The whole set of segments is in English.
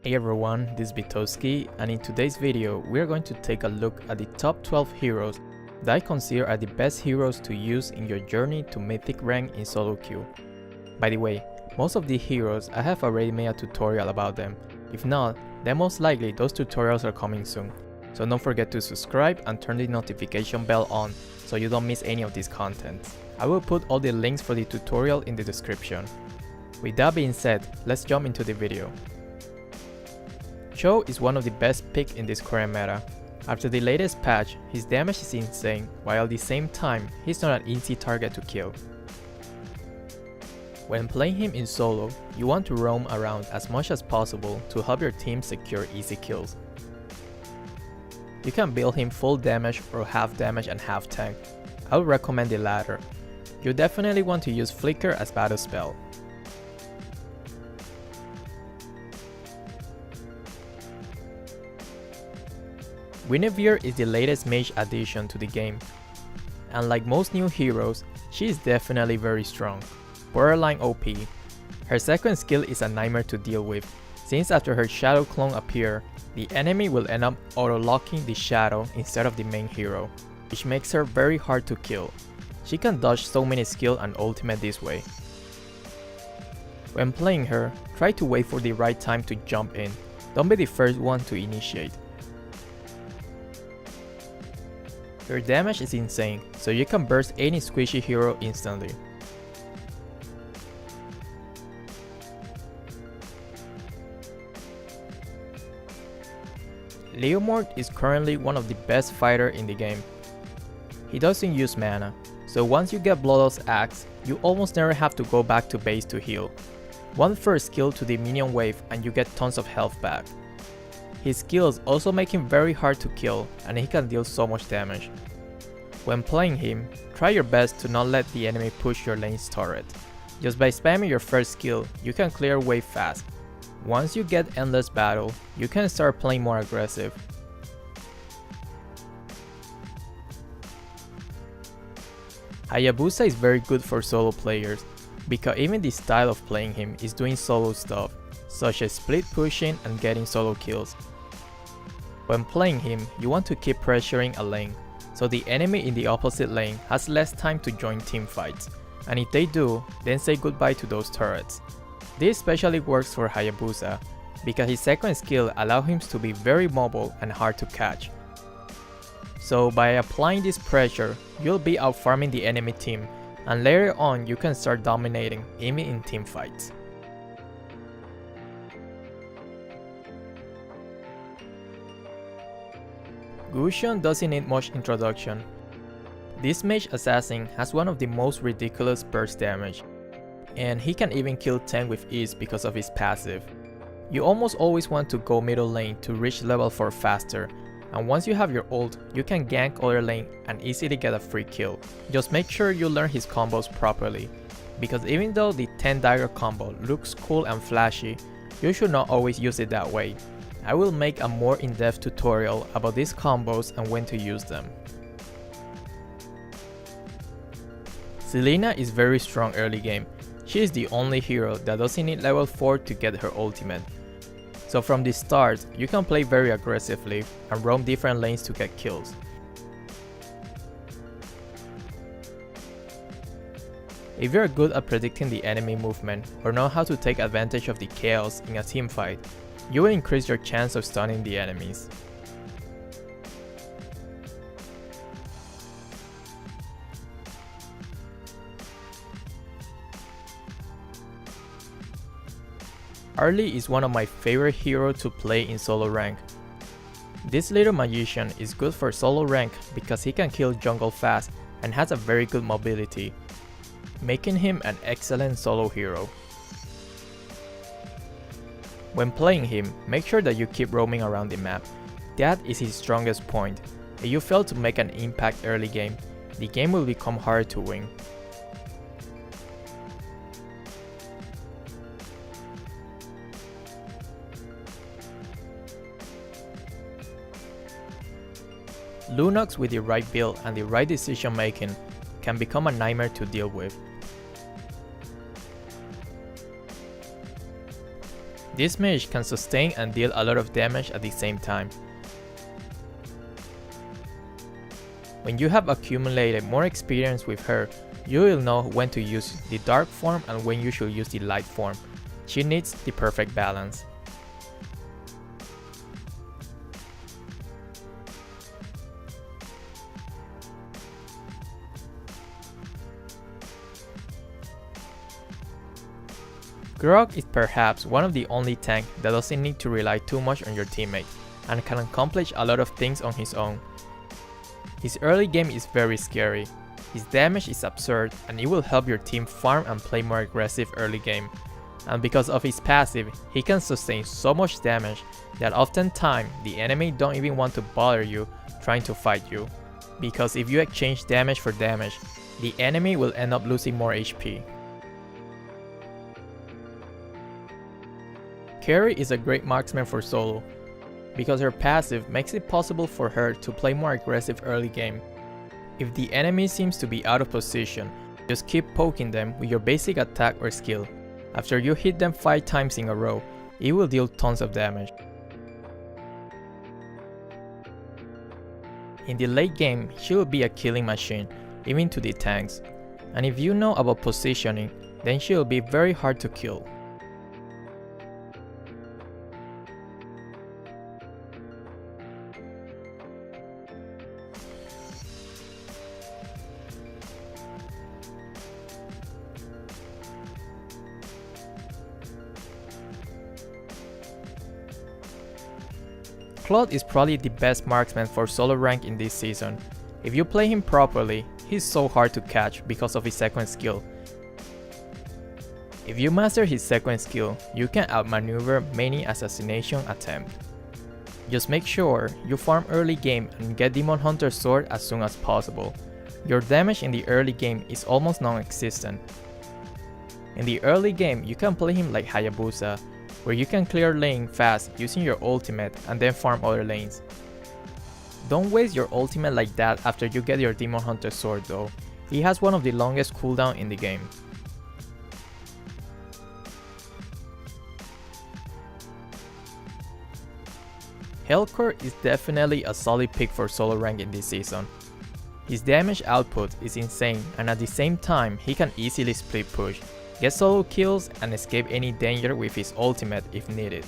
Hey everyone, this is Vitowski, and in today's video we are going to take a look at the top 12 heroes that I consider are the best heroes to use in your journey to Mythic rank in solo queue. By the way, most of the heroes I have already made a tutorial about them. If not, then most likely those tutorials are coming soon. So don't forget to subscribe and turn the notification bell on so you don't miss any of this content. I will put all the links for the tutorial in the description. With that being said, let's jump into the video. Cho is one of the best picks in this current meta. After the latest patch, his damage is insane, while at the same time, he's not an easy target to kill. When playing him in solo, you want to roam around as much as possible to help your team secure easy kills. You can build him full damage or half damage and half tank. I would recommend the latter. You definitely want to use Flicker as battle spell. Guinevere is the latest mage addition to the game, and like most new heroes, she is definitely very strong, borderline OP. Her second skill is a nightmare to deal with, since after her shadow clone appears, the enemy will end up auto-locking the shadow instead of the main hero, which makes her very hard to kill. She can dodge so many skill and ultimate this way. When playing her, try to wait for the right time to jump in, don't be the first one to initiate. Her damage is insane, so you can burst any squishy hero instantly. Leomord is currently one of the best fighters in the game. He doesn't use mana, so once you get Bloodlust Axe, you almost never have to go back to base to heal. One first skill to the minion wave and you get tons of health back. His skills also make him very hard to kill, and he can deal so much damage. When playing him, try your best to not let the enemy push your lane's turret. Just by spamming your first skill, you can clear wave fast. Once you get Endless Battle, you can start playing more aggressive. Hayabusa is very good for solo players, because even the style of playing him is doing solo stuff, such as split pushing and getting solo kills. When playing him, you want to keep pressuring a lane, so the enemy in the opposite lane has less time to join team fights, and if they do, then say goodbye to those turrets. This especially works for Hayabusa, because his second skill allows him to be very mobile and hard to catch. So by applying this pressure, you'll be out farming the enemy team, and later on you can start dominating even in team fights. Gusion doesn't need much introduction. This mage assassin has one of the most ridiculous burst damage, and he can even kill tank with ease because of his passive. You almost always want to go middle lane to reach level 4 faster, and once you have your ult, you can gank other lane and easily get a free kill. Just make sure you learn his combos properly, because even though the 10 dagger combo looks cool and flashy, you should not always use it that way. I will make a more in-depth tutorial about these combos and when to use them. Selena is very strong early game. She is the only hero that doesn't need level 4 to get her ultimate. So from the start, you can play very aggressively and roam different lanes to get kills. If you are good at predicting the enemy movement or know how to take advantage of the chaos in a team fight, you will increase your chance of stunning the enemies. Arlie is one of my favorite heroes to play in solo rank. This little magician is good for solo rank because he can kill jungle fast and has a very good mobility, making him an excellent solo hero. When playing him, make sure that you keep roaming around the map. That is his strongest point. If you fail to make an impact early game, the game will become hard to win. Lunox with the right build and the right decision making can become a nightmare to deal with. This mage can sustain and deal a lot of damage at the same time. When you have accumulated more experience with her, you will know when to use the dark form and when you should use the light form. She needs the perfect balance. Grog is perhaps one of the only tank that doesn't need to rely too much on your teammate, and can accomplish a lot of things on his own. His early game is very scary, his damage is absurd, and it will help your team farm and play more aggressive early game. And because of his passive, he can sustain so much damage that oftentimes the enemy don't even want to bother you trying to fight you, because if you exchange damage for damage, the enemy will end up losing more HP. Carry is a great marksman for solo, because her passive makes it possible for her to play more aggressive early game. If the enemy seems to be out of position, just keep poking them with your basic attack or skill. After you hit them 5 times in a row, it will deal tons of damage. In the late game, she will be a killing machine, even to the tanks, and if you know about positioning, then she will be very hard to kill. Claude is probably the best marksman for solo rank in this season. If you play him properly, he's so hard to catch because of his second skill. If you master his second skill, you can outmaneuver many assassination attempts. Just make sure you farm early game and get Demon Hunter's sword as soon as possible. Your damage in the early game is almost non-existent. In the early game, you can play him like Hayabusa, where you can clear lane fast using your ultimate and then farm other lanes. Don't waste your ultimate like that after you get your Demon Hunter sword though, he has one of the longest cooldown in the game. Hellcore is definitely a solid pick for solo rank in this season. His damage output is insane, and at the same time he can easily split push, get solo kills, and escape any danger with his ultimate if needed.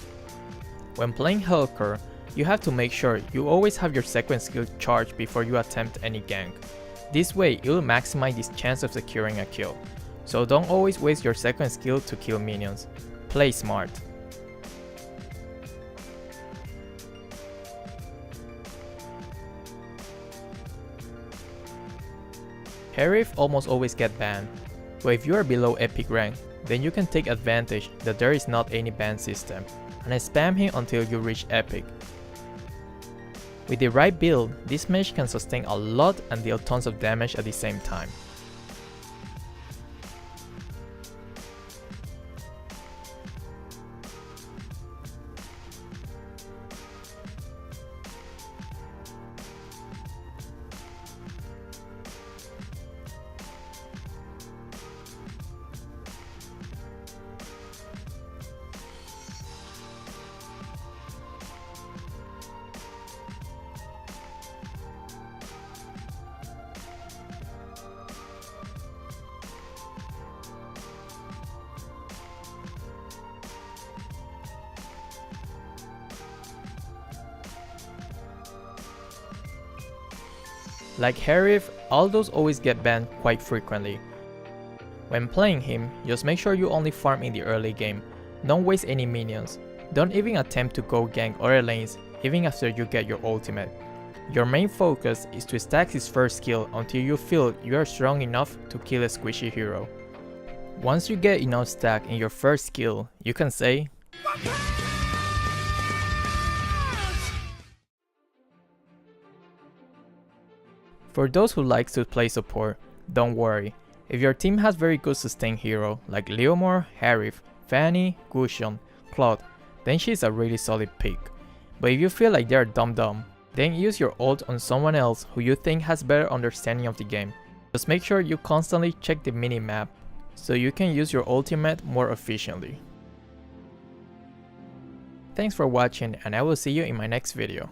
When playing Hellcore, you have to make sure you always have your second skill charged before you attempt any gank. This way you'll maximize this chance of securing a kill, so don't always waste your second skill to kill minions. Play smart. Herif almost always get banned, but if you are below epic rank, then you can take advantage that there is not any ban system, and spam him until you reach epic. With the right build, this mage can sustain a lot and deal tons of damage at the same time. Like Herif, Aldos always get banned quite frequently. When playing him, just make sure you only farm in the early game, don't waste any minions, don't even attempt to go gank other lanes even after you get your ultimate. Your main focus is to stack his first skill until you feel you are strong enough to kill a squishy hero. Once you get enough stack in your first skill, you can say, For those who likes to play support, don't worry. If your team has very good sustain hero like Leomore, Herif, Fanny, Gusion, Claude, then she's a really solid pick. But if you feel like they're dumb, then use your ult on someone else who you think has better understanding of the game. Just make sure you constantly check the minimap so you can use your ultimate more efficiently. Thanks for watching and I will see you in my next video.